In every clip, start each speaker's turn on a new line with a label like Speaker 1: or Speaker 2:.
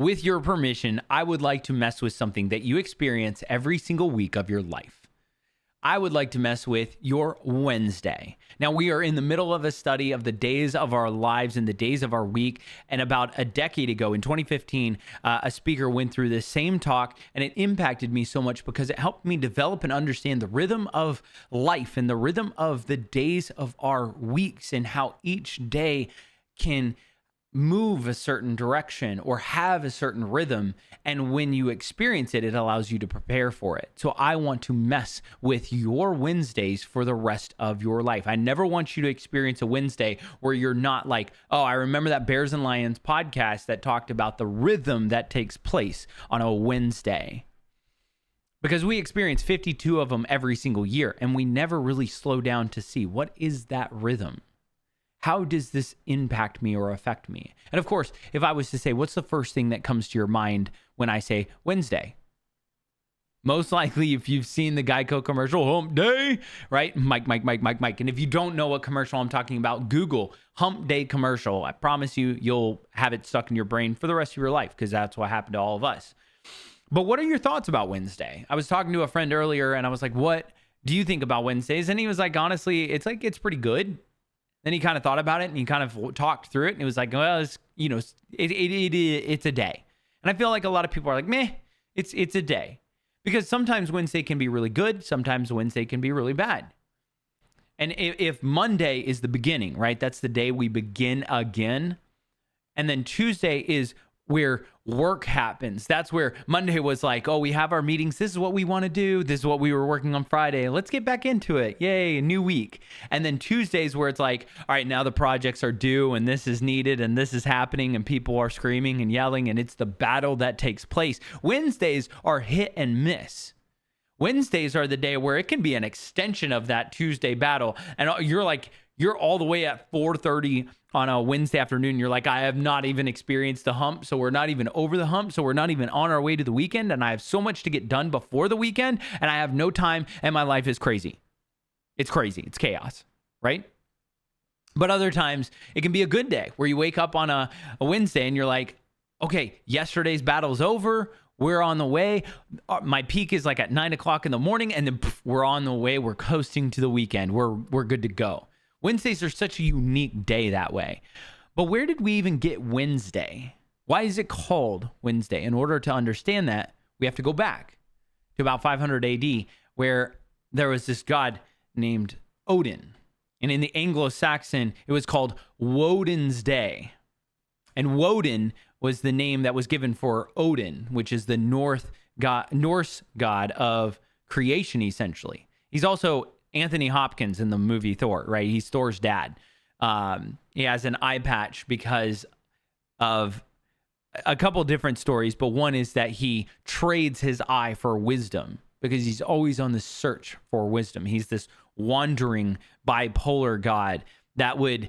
Speaker 1: with your permission, I would like to mess with something that you experience every single week of your life. I would like to mess with your Wednesday. Now, we are in the middle of a study of the days of our lives and the days of our week. And about a decade ago, in 2015, a speaker went through this same talk, and it impacted me so much because it helped me develop and understand the rhythm of life and the rhythm of the days of our weeks and how each day can move a certain direction or have a certain rhythm. And when you experience it, it allows you to prepare for it. So I want to mess with your Wednesdays for the rest of your life. I never want you to experience a Wednesday where you're not like, oh, I remember that Bears and Lions podcast that talked about the rhythm that takes place on a Wednesday. Because we experience 52 of them every single year, and we never really slow down to see what is that rhythm. How does this impact me or affect me? And of course, if I was to say, what's the first thing that comes to your mind when I say Wednesday? Most likely, if you've seen the Geico commercial, Hump Day, right? Mike. And if you don't know what commercial I'm talking about, Google Hump Day commercial. I promise you, you'll have it stuck in your brain for the rest of your life because that's what happened to all of us. But what are your thoughts about Wednesday? I was talking to a friend earlier and I was like, what do you think about Wednesdays? And he was like, honestly, it's pretty good. Then he kind of thought about it and he kind of talked through it and it was like, well, it's a day. And I feel like a lot of people are like, meh, it's a day. Because sometimes Wednesday can be really good. Sometimes Wednesday can be really bad. And if Monday is the beginning, right? That's the day we begin again. And then Tuesday is where work happens. That's where Monday was like, oh, we have our meetings. This is what we want to do. This is what we were working on Friday. Let's get back into it. Yay, a new week. And then Tuesdays where it's like, all right, now the projects are due and this is needed and this is happening and people are screaming and yelling and it's the battle that takes place. Wednesdays are hit and miss. Wednesdays are the day where it can be an extension of that Tuesday battle. And you're all the way at 4:30 on a Wednesday afternoon. You're like, I have not even experienced the hump. So we're not even over the hump. So we're not even on our way to the weekend. And I have so much to get done before the weekend and I have no time and my life is crazy. It's crazy. It's chaos, right? But other times it can be a good day where you wake up on a Wednesday and you're like, okay, yesterday's battle's over. We're on the way. My peak is like at 9 o'clock in the morning and then we're on the way. We're coasting to the weekend. We're good to go. Wednesdays are such a unique day that way. But where did we even get Wednesday? Why is it called Wednesday? In order to understand that, we have to go back to about 500 AD, where there was this god named Odin. And in the Anglo-Saxon, it was called Woden's Day. And Woden was the name that was given for Odin, which is the Norse god of creation, essentially. He's also Anthony Hopkins in the movie Thor, right? He's Thor's dad. He has an eye patch because of a couple different stories, but one is that he trades his eye for wisdom because he's always on the search for wisdom. He's this wandering bipolar god that would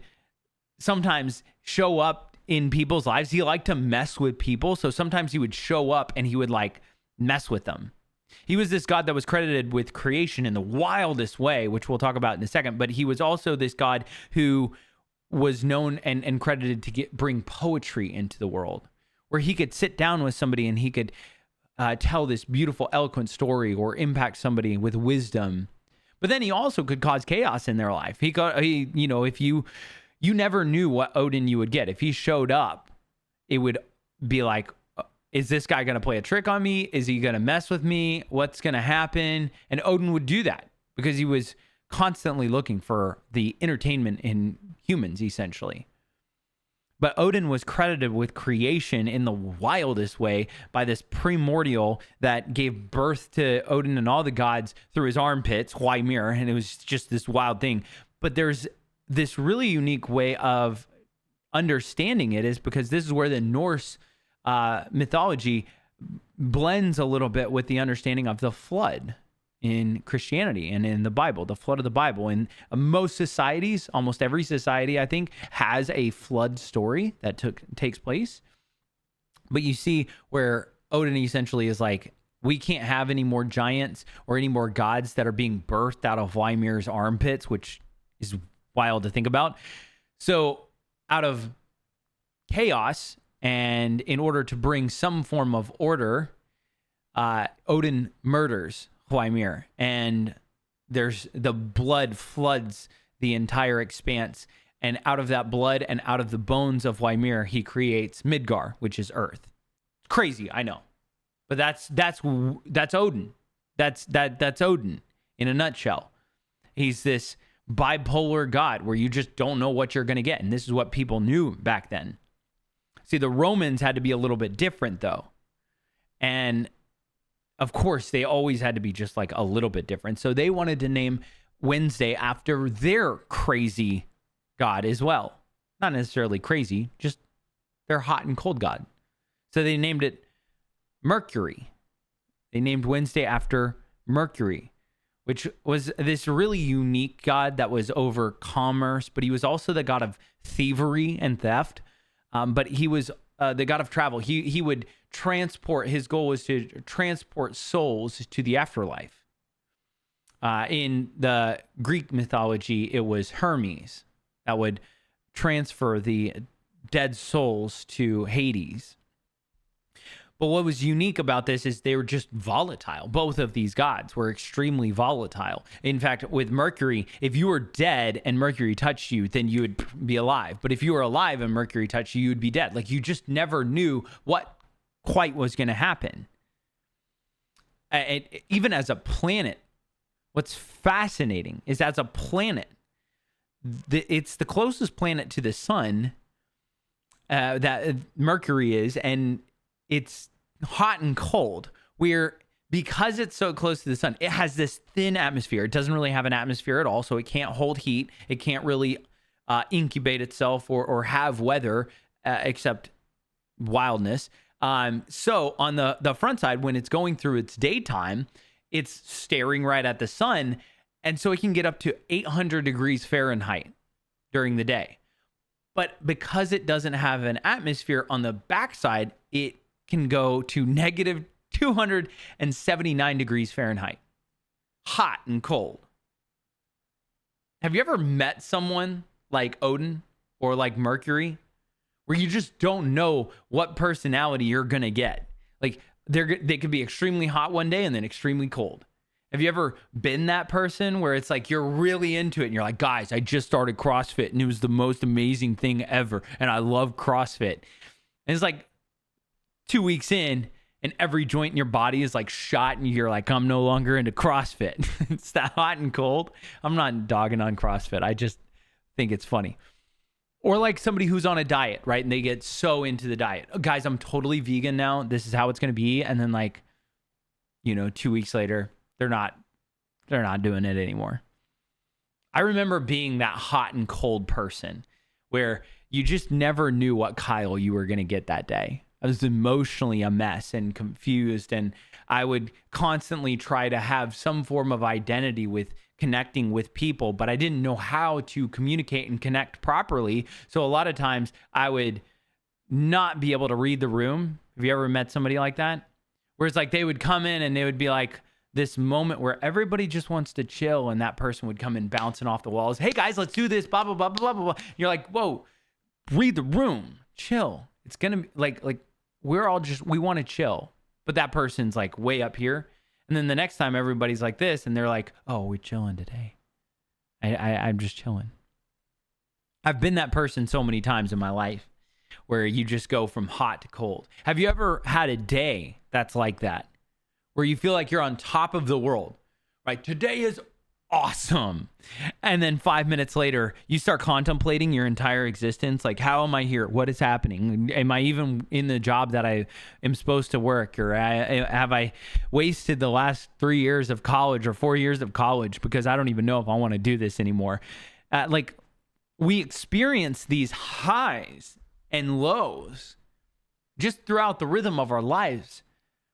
Speaker 1: sometimes show up in people's lives. He liked to mess with people, so sometimes he would show up and he would like mess with them. He was this god that was credited with creation in the wildest way, which we'll talk about in a second. But he was also this god who was known and credited to bring poetry into the world, where he could sit down with somebody and he could tell this beautiful, eloquent story or impact somebody with wisdom. But then he also could cause chaos in their life. If you never knew what Odin you would get. If he showed up, it would be like, is this guy going to play a trick on me? Is he going to mess with me? What's going to happen? And Odin would do that because he was constantly looking for the entertainment in humans, essentially. But Odin was credited with creation in the wildest way by this primordial that gave birth to Odin and all the gods through his armpits, Ymir, and it was just this wild thing. But there's this really unique way of understanding it is because this is where the Norse mythology blends a little bit with the understanding of the flood in Christianity and in the Bible, the flood of the Bible. In most societies, almost every society, I think, has a flood story that takes place. But you see where Odin essentially is like, we can't have any more giants or any more gods that are being birthed out of Ymir's armpits, which is wild to think about. So out of chaos And in order to bring some form of order, Odin murders Ymir, and there's the blood floods the entire expanse. And out of that blood and out of the bones of Ymir, he creates Midgar, which is Earth. Crazy, I know, but that's Odin. That's Odin in a nutshell. He's this bipolar god where you just don't know what you're going to get, and this is what people knew back then. See, the Romans had to be a little bit different, though. And, of course, they always had to be just like a little bit different. So they wanted to name Wednesday after their crazy god as well. Not necessarily crazy, just their hot and cold god. So they named it Mercury. They named Wednesday after Mercury, which was this really unique god that was over commerce, but he was also the god of thievery and theft. But he was the god of travel. He would transport, his goal was to transport souls to the afterlife. In the Greek mythology, it was Hermes that would transfer the dead souls to Hades. But what was unique about this is they were just volatile. Both of these gods were extremely volatile. In fact, with Mercury, if you were dead and Mercury touched you, then you would be alive. But if you were alive and Mercury touched you, you would be dead. Like, you just never knew what quite was going to happen. Even as a planet, what's fascinating is as a planet, it's the closest planet to the sun that Mercury is, and it's hot and cold. Because it's so close to the sun, it has this thin atmosphere. It doesn't really have an atmosphere at all, so it can't hold heat. It can't really incubate itself or have weather except wildness. So on the front side, when it's going through its daytime, it's staring right at the sun, and so it can get up to 800 degrees Fahrenheit during the day. But because it doesn't have an atmosphere on the backside, it can go to negative 279 degrees Fahrenheit. Hot and cold. Have you ever met someone like Odin or like Mercury where you just don't know what personality you're going to get? Like, they could be extremely hot one day and then extremely cold. Have you ever been that person where it's like you're really into it and you're like, guys, I just started CrossFit and it was the most amazing thing ever, and I love CrossFit. And it's like 2 weeks in and every joint in your body is like shot and you're like, I'm no longer into CrossFit. It's that hot and cold. I'm not dogging on CrossFit. I just think it's funny. Or like somebody who's on a diet, right? And they get so into the diet. Oh, guys, I'm totally vegan now. This is how it's going to be. And then 2 weeks later, they're not doing it anymore. I remember being that hot and cold person where you just never knew what Kyle you were going to get that day. I was emotionally a mess and confused, and I would constantly try to have some form of identity with connecting with people, but I didn't know how to communicate and connect properly. So a lot of times I would not be able to read the room. Have you ever met somebody like that? Where it's like they would come in and they would be like, this moment where everybody just wants to chill, and that person would come in bouncing off the walls. Hey guys, let's do this, blah, blah, blah, blah, blah, blah. You're like, whoa, read the room, chill. It's going to be like we want to chill, but that person's like way up here. And then the next time everybody's like this and they're like, oh, we're chilling today. I'm just chilling. I've been that person so many times in my life where you just go from hot to cold. Have you ever had a day that's like that? Where you feel like you're on top of the world, right? Today is awesome. And then 5 minutes later, you start contemplating your entire existence. Like, how am I here? What is happening? Am I even in the job that I am supposed to work? Or have I wasted the last 3 years of college or 4 years of college because I don't even know if I want to do this anymore? We experience these highs and lows just throughout the rhythm of our lives.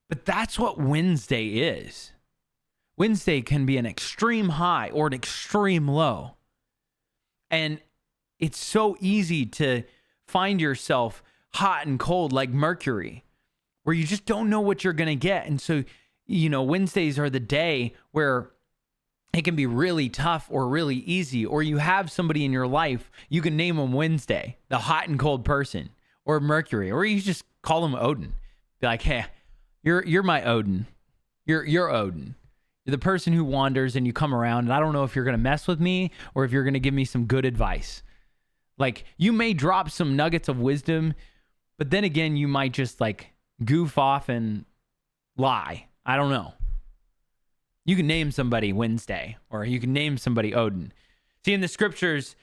Speaker 1: But that's what Wednesday is. Wednesday can be an extreme high or an extreme low. And it's so easy to find yourself hot and cold like Mercury, where you just don't know what you're going to get. And so, Wednesdays are the day where it can be really tough or really easy, or you have somebody in your life, you can name them Wednesday, the hot and cold person. or Mercury, or you just call him Odin. Be like, hey, you're my Odin. You're Odin. You're the person who wanders and you come around, and I don't know if you're going to mess with me or if you're going to give me some good advice. Like, you may drop some nuggets of wisdom, but then again, you might just like goof off and lie. I don't know. You can name somebody Wednesday, or you can name somebody Odin. See, in the scriptures,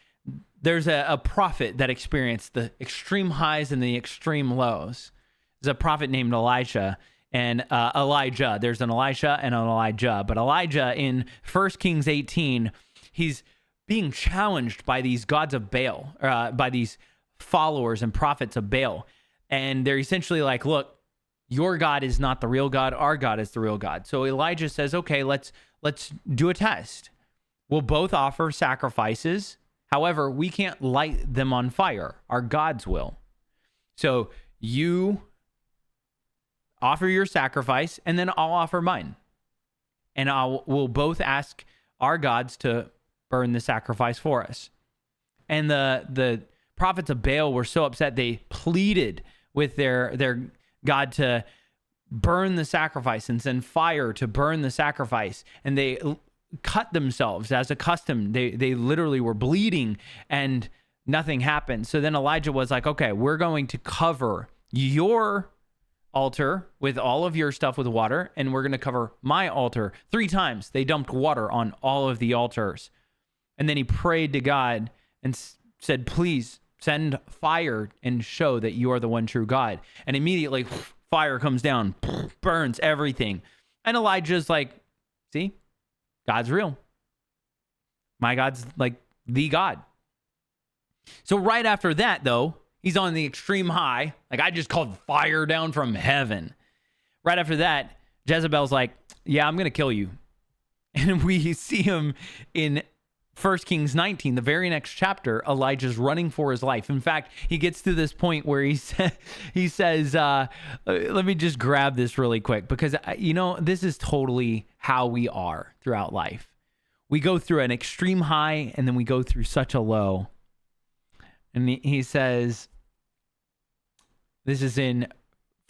Speaker 1: there's a prophet that experienced the extreme highs and the extreme lows. There's a prophet named Elijah and Elijah. There's an Elisha and an Elijah. But Elijah in 1 Kings 18, he's being challenged by these gods of Baal, by these followers and prophets of Baal. And they're essentially like, look, your God is not the real God. Our God is the real God. So Elijah says, okay, let's do a test. We'll both offer sacrifices. However, we can't light them on fire. Our gods will. So you offer your sacrifice, and then I'll offer mine. And we'll both ask our gods to burn the sacrifice for us. And the prophets of Baal were so upset, they pleaded with their God to burn the sacrifice and send fire to burn the sacrifice. And they cut themselves as a custom. They literally were bleeding and nothing happened. So then Elijah was like, okay, we're going to cover your altar with all of your stuff with water, and we're going to cover my altar. 3 times they dumped water on all of the altars. And then he prayed to God and said, please send fire and show that you are the one true God. And immediately fire comes down, burns everything. And Elijah's like, see, God's real. My God's like the God. So right after that, though, he's on the extreme high. Like, I just called fire down from heaven. Right after that, Jezebel's like, yeah, I'm going to kill you. And we see him in 1 Kings 19, the very next chapter. Elijah's running for his life. In fact, he gets to this point where he says, let me just grab this really quick, because, this is totally how we are throughout life. We go through an extreme high, and then we go through such a low. And he says, this is in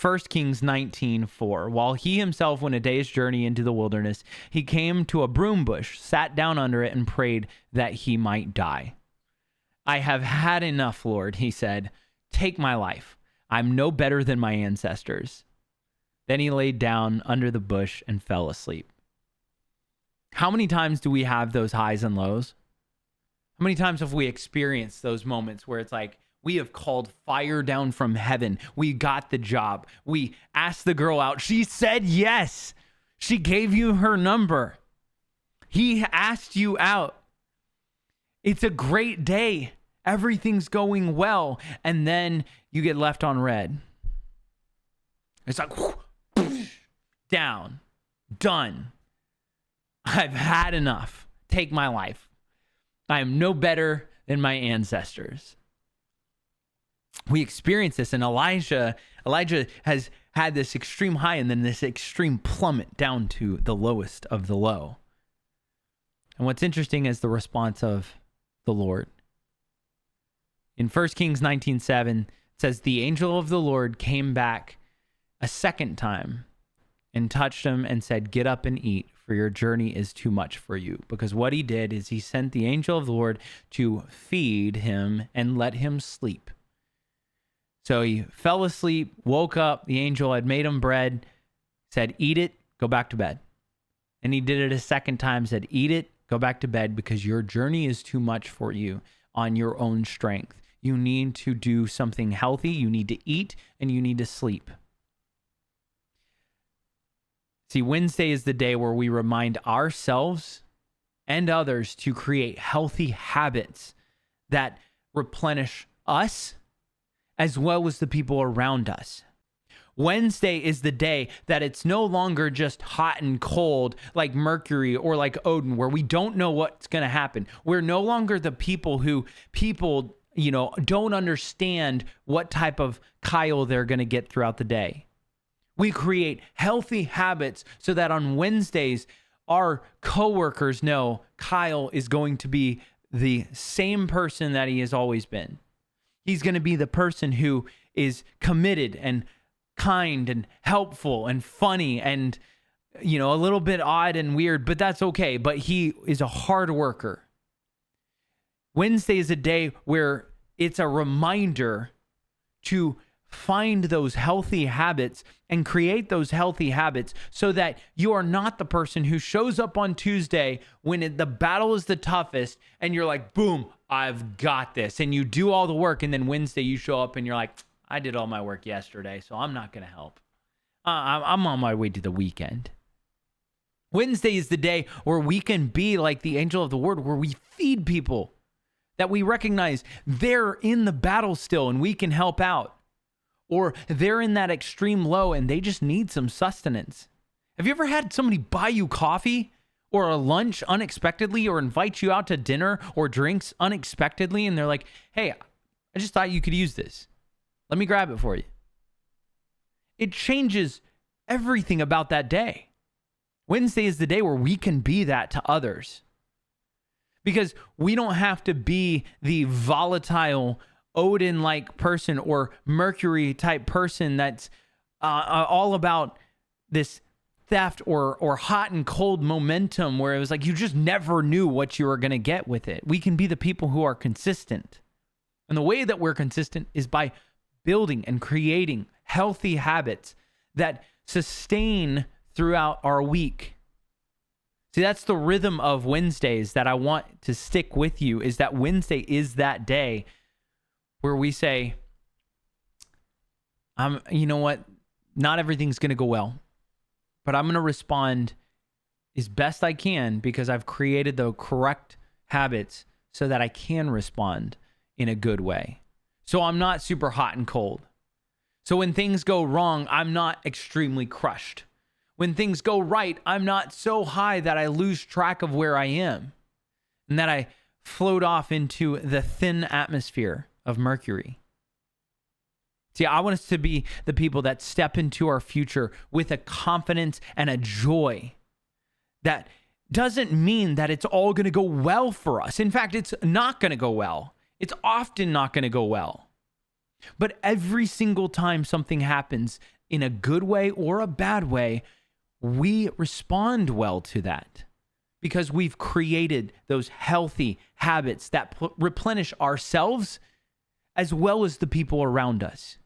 Speaker 1: 1 Kings 19:4. While he himself went a day's journey into the wilderness, he came to a broom bush, sat down under it, and prayed that he might die. I have had enough, Lord, he said. Take my life. I'm no better than my ancestors. Then he laid down under the bush and fell asleep. How many times do we have those highs and lows? How many times have we experienced those moments where it's like, we have called fire down from heaven. We got the job. We asked the girl out. She said yes. She gave you her number. He asked you out. It's a great day. Everything's going well. And then you get left on red. It's like, down, done. I've had enough. Take my life. I am no better than my ancestors. We experience this, and Elijah has had this extreme high and then this extreme plummet down to the lowest of the low. And what's interesting is the response of the Lord. In 1 Kings 19:7, it says, the angel of the Lord came back a second time and touched him and said, get up and eat, for your journey is too much for you. Because what he did is he sent the angel of the Lord to feed him and let him sleep. So he fell asleep, woke up, the angel had made him bread, said, eat it, go back to bed. And he did it a second time, said, eat it, go back to bed, because your journey is too much for you on your own strength. You need to do something healthy, you need to eat, and you need to sleep. See, Wednesday is the day where we remind ourselves and others to create healthy habits that replenish us as well as the people around us. Wednesday is the day that it's no longer just hot and cold like Mercury or like Odin, where we don't know what's going to happen. We're no longer the people who don't understand what type of Kyle they're going to get throughout the day. We create healthy habits so that on Wednesdays, our coworkers know Kyle is going to be the same person that he has always been. He's going to be the person who is committed and kind and helpful and funny and, a little bit odd and weird, but that's okay. But he is a hard worker. Wednesday is a day where it's a reminder to find those healthy habits and create those healthy habits so that you are not the person who shows up on Tuesday when the battle is the toughest and you're like, boom, I've got this. And you do all the work. And then Wednesday you show up and you're like, I did all my work yesterday, so I'm not going to help. I'm on my way to the weekend. Wednesday is the day where we can be like the angel of the word, where we feed people that we recognize they're in the battle still and we can help out. Or they're in that extreme low and they just need some sustenance. Have you ever had somebody buy you coffee or a lunch unexpectedly, or invite you out to dinner or drinks unexpectedly, and they're like, hey, I just thought you could use this. Let me grab it for you. It changes everything about that day. Wednesday is the day where we can be that to others. Because we don't have to be the volatile Odin-like person or Mercury-type person that's all about this theft or hot and cold momentum where it was like you just never knew what you were going to get with it. We can be the people who are consistent. And the way that we're consistent is by building and creating healthy habits that sustain throughout our week. See, that's the rhythm of Wednesdays that I want to stick with you, is that Wednesday is that day where we say, you know what? Not everything's going to go well, but I'm going to respond as best I can because I've created the correct habits so that I can respond in a good way. So I'm not super hot and cold. So when things go wrong, I'm not extremely crushed. When things go right, I'm not so high that I lose track of where I am and that I float off into the thin atmosphere of Mercury. See, I want us to be the people that step into our future with a confidence and a joy that doesn't mean that it's all going to go well for us. In fact, it's not going to go well. It's often not going to go well. But every single time something happens in a good way or a bad way, we respond well to that because we've created those healthy habits that replenish ourselves as well as the people around us.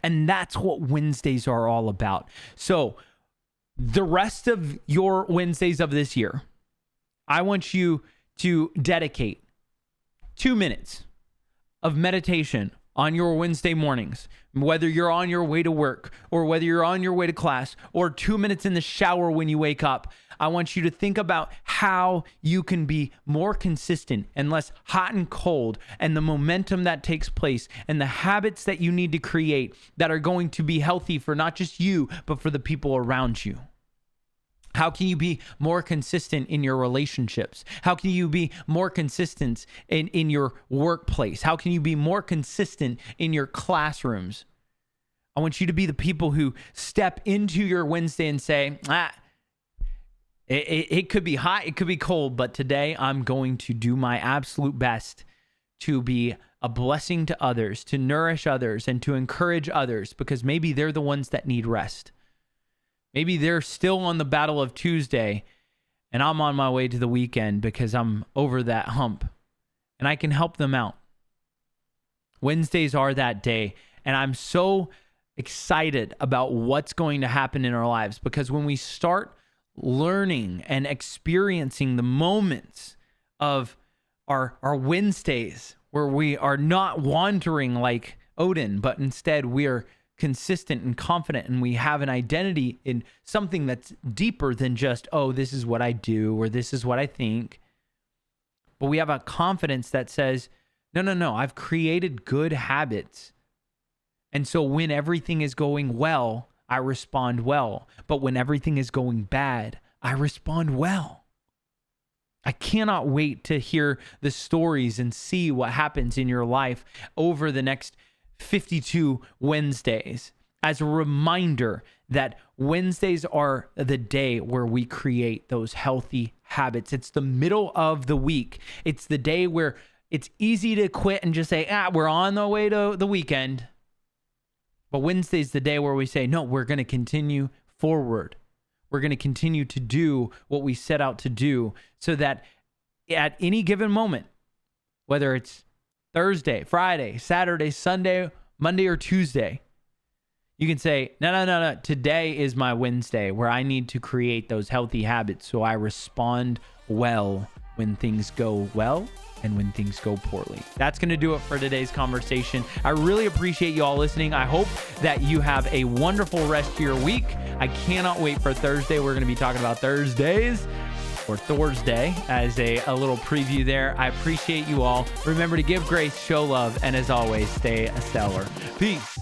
Speaker 1: And that's what Wednesdays are all about. So the rest of your Wednesdays of this year, I want you to dedicate 2 minutes of meditation on your Wednesday mornings, whether you're on your way to work or whether you're on your way to class or 2 minutes in the shower when you wake up. I want you to think about how you can be more consistent and less hot and cold, and the momentum that takes place and the habits that you need to create that are going to be healthy for not just you, but for the people around you. How can you be more consistent in your relationships? How can you be more consistent in your workplace? How can you be more consistent in your classrooms? I want you to be the people who step into your Wednesday and say, it could be hot, it could be cold, but today I'm going to do my absolute best to be a blessing to others, to nourish others, and to encourage others, because maybe they're the ones that need rest. Maybe they're still on the battle of Tuesday and I'm on my way to the weekend because I'm over that hump and I can help them out. Wednesdays are that day, and I'm so excited about what's going to happen in our lives, because when we start learning and experiencing the moments of our Wednesdays where we are not wandering like Odin, but instead we are consistent and confident, and we have an identity in something that's deeper than just, oh, this is what I do or this is what I think. But we have a confidence that says, no, I've created good habits. And so when everything is going well, I respond well. But when everything is going bad, I respond well. I cannot wait to hear the stories and see what happens in your life over the next 52 Wednesdays, as a reminder that Wednesdays are the day where we create those healthy habits. It's the middle of the week. It's the day where it's easy to quit and just say, we're on the way to the weekend. But Wednesday's the day where we say, no, we're going to continue forward. We're going to continue to do what we set out to do so that at any given moment, whether it's Thursday, Friday, Saturday, Sunday, Monday, or Tuesday, you can say, no. Today is my Wednesday where I need to create those healthy habits so I respond well when things go well and when things go poorly. That's going to do it for today's conversation. I really appreciate you all listening. I hope that you have a wonderful rest of your week. I cannot wait for Thursday. We're going to be talking about Thursdays, or Thursday, as a little preview there. I appreciate you all. Remember to give grace, show love, and as always, stay stellar. Peace.